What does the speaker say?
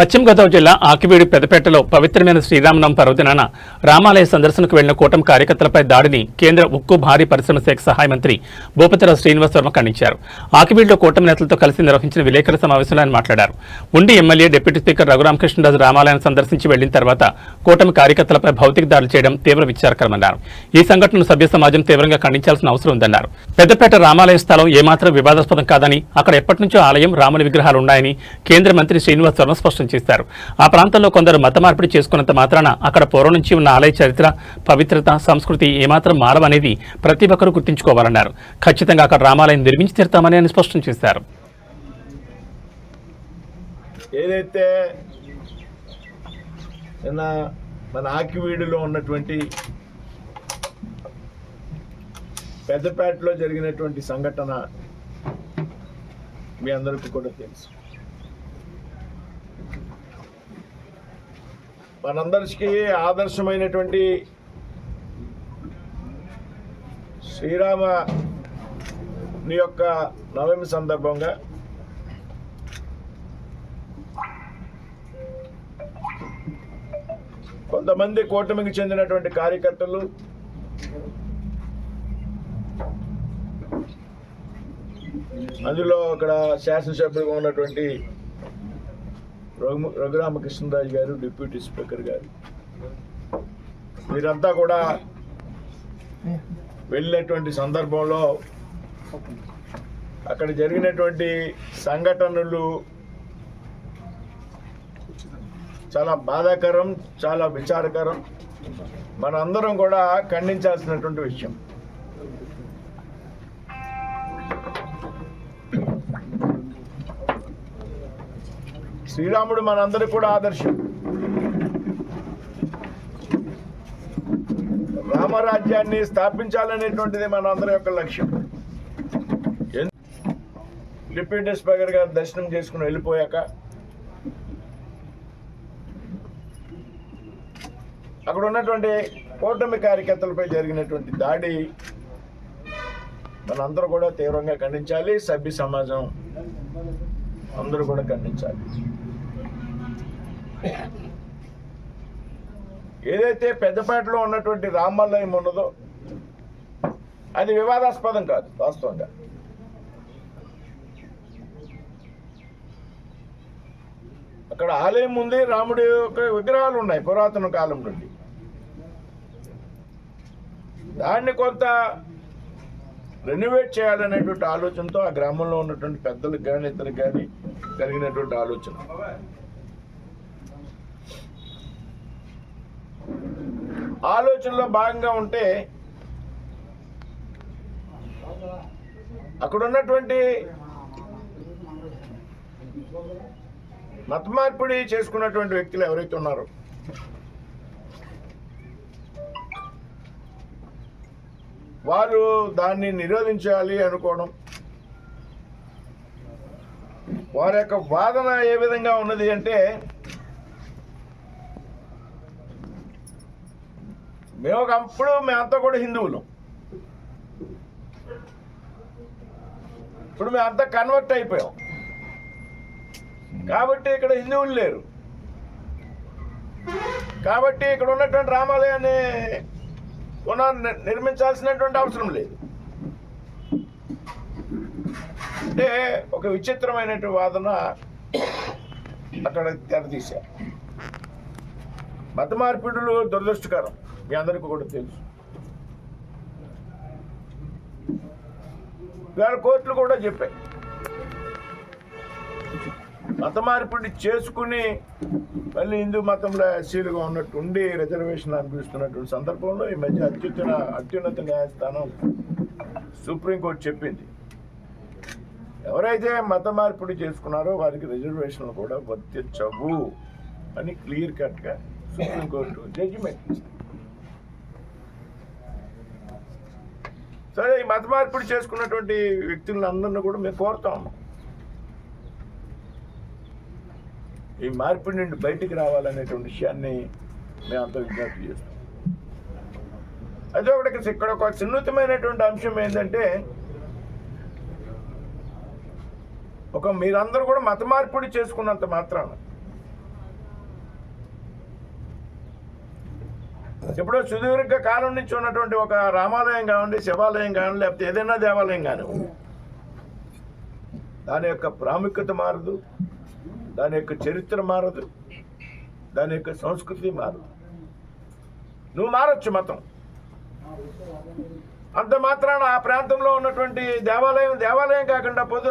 పశ్చిమ గోదావరి జిల్లా ఆకివీడు పెద్దపేటలో పవిత్రమైన శ్రీరామనవమి పర్వదినాన రామాలయ సందర్శనకు వెళ్లిన కూటమి కార్యకర్తలపై దాడిని కేంద్ర ఉక్కు భారీ పరిశ్రమ శాఖ సహాయ మంత్రి భూపతిరాజు శ్రీనివాస్ వర్మ ఖండించారు. ఆకివీడులో కూటమి నేతలతో కలిసి నిర్వహించిన విలేకరుల సమావేశంలో ఆయన మాట్లాడారు. ఉండి ఎమ్మెల్యే డిప్యూటీ స్పీకర్ రఘురామకృష్ణరాజు రామాలయాన్ని సందర్శించి వెళ్లిన తర్వాత కూటమి కార్యకర్తలపై భౌతిక దాడులు చేయడం తీవ్ర విచారకరమన్నారు. ఈ సంఘటనను సభ్య సమాజం తీవ్రంగా ఖండించాల్సిన అవసరం ఉందన్నారు. పెద్దపేట రామాలయ స్థలం ఏమాత్రం వివాదాస్పదం కాదని, అక్కడ ఎప్పటి నుంచో ఆలయం రాముని విగ్రహాలు ఉన్నాయని కేంద్ర మంత్రి శ్రీనివాస్ వర్మ స్పష్టం చేశారు. ఆ ప్రాంతంలో కొందరు మత మార్పిడి చేసుకున్నంత మాత్రాన అక్కడ పూర్వం నుంచి ఉన్న ఆలయ చరిత్ర, పవిత్రత, సంస్కృతి ఏమాత్రం మారవనేది ప్రతి ఒక్కరూ గుర్తుంచుకోవాలన్నారు. ఖచ్చితంగా అక్కడ రామాలయం నిర్మించి తీరుతామని ఆయన స్పష్టం చేశారు. ఏదైతే మన ఆకివీడులో ఉన్నటువంటి పెద్దపేటలో జరిగినటువంటి సంఘటన మీ అందరికీ కూడా తెలుసు. మనందరికీ ఆదర్శమైనటువంటి శ్రీరాముని యొక్క నవమి సందర్భంగా కొంతమంది కూటమికి చెందినటువంటి కార్యకర్తలు అందులో అక్కడ శాసనసభ్యులుగా ఉన్నటువంటి రఘురామకృష్ణరాజు గారు, డిప్యూటీ స్పీకర్ గారు, వీరంతా కూడా వెళ్ళినటువంటి సందర్భంలో అక్కడ జరిగినటువంటి సంఘటనలు చాలా బాధాకరం, చాలా విచారకరం. మనందరం కూడా ఖండించాల్సినటువంటి విషయం. శ్రీరాముడు మనందరికీ కూడా ఆదర్శం. రామరాజ్యాన్ని స్థాపించాలనేటువంటిది మనందరి యొక్క లక్ష్యం. డిప్యూటీ స్పీకర్ గారు దర్శనం చేసుకుని వెళ్ళిపోయాక అక్కడ ఉన్నటువంటి కూటమి కార్యకర్తలపై జరిగినటువంటి దాడి మనందరూ కూడా తీవ్రంగా ఖండించాలి. సభ్య సమాజం అందరూ కూడా ఖండించాలి. ఏదైతే పెద్దపేటలో ఉన్నటువంటి రామాలయం ఉన్నదో అది వివాదాస్పదం కాదు. వాస్తవంగా అక్కడ ఆలయం ఉంది, రాముడి యొక్క విగ్రహాలు ఉన్నాయి పురాతన కాలం నుండి. దాన్ని కొంత రెనోవేట్ చేయాలనేటువంటి ఆలోచనతో ఆ గ్రామంలో ఉన్నటువంటి పెద్దలకు కానీ ఇతరులకు కానీ కలిగినటువంటి ఆలోచన. ఆలోచనలో భాగంగా ఉంటే అక్కడ ఉన్నటువంటి మత మార్పిడి చేసుకున్నటువంటి వ్యక్తులు ఎవరైతే ఉన్నారో వారు దాన్ని నిరోధించాలి అనుకోవడం, వారి యొక్క వాదన ఏ విధంగా ఉన్నది అంటే, మేమంతా కూడా హిందువులు, ఇప్పుడు మేమంతా కన్వర్ట్ అయిపోయాం కాబట్టి ఇక్కడ హిందువులు లేరు, కాబట్టి ఇక్కడ ఉన్నటువంటి రామాలయాన్ని నిర్మించాల్సినటువంటి అవసరం లేదు అంటే ఒక విచిత్రమైనటువంటి వాదన అక్కడ తెరదీశారు. మత మార్పిడులు దురదృష్టకరం, మీ అందరికీ కూడా తెలుసు. ఇవాళ కోర్టులు కూడా చెప్పాయి, మత మార్పిడి చేసుకుని మళ్ళీ హిందూ మతంలో ఎస్సీలుగా ఉన్నట్టు ఉండి రిజర్వేషన్ అనిపిస్తున్నటువంటి సందర్భంలో ఈ మధ్య అత్యున్నత న్యాయస్థానం సుప్రీంకోర్టు చెప్పింది, ఎవరైతే మత మార్పిడి చేసుకున్నారో వారికి రిజర్వేషన్లు కూడా వర్తించవు అని క్లియర్ కట్గా సుప్రీంకోర్టు జడ్జిమెంట్ ఇచ్చింది. సరే, ఈ మత మార్పిడి చేసుకున్నటువంటి వ్యక్తులను అందరినీ కూడా మేము కోరుతా ఉన్నాం, ఈ మార్పిడి నుండి బయటికి రావాలనేటువంటి విషయాన్ని మేము అంత విజ్ఞప్తి చేస్తాం. అయితే ఇక్కడ ఒక సున్నితమైనటువంటి అంశం ఏంటంటే, మీరందరూ కూడా మత మార్పిడి చేసుకున్నంత మాత్రాన ఎప్పుడో సుదీర్ఘ కాలం నుంచి ఉన్నటువంటి ఒక రామాలయం కానివ్వండి, శివాలయం కానివ్వండి, లేకపోతే ఏదైనా దేవాలయం కానివ్వండి, దాని యొక్క ప్రాముఖ్యత మారదు, దాని యొక్క చరిత్ర మారదు, దాని యొక్క సంస్కృతి మారదు. నువ్వు మారచ్చు మతం, అంత మాత్రాన ఆ ప్రాంతంలో ఉన్నటువంటి దేవాలయం కాకుండా పోతే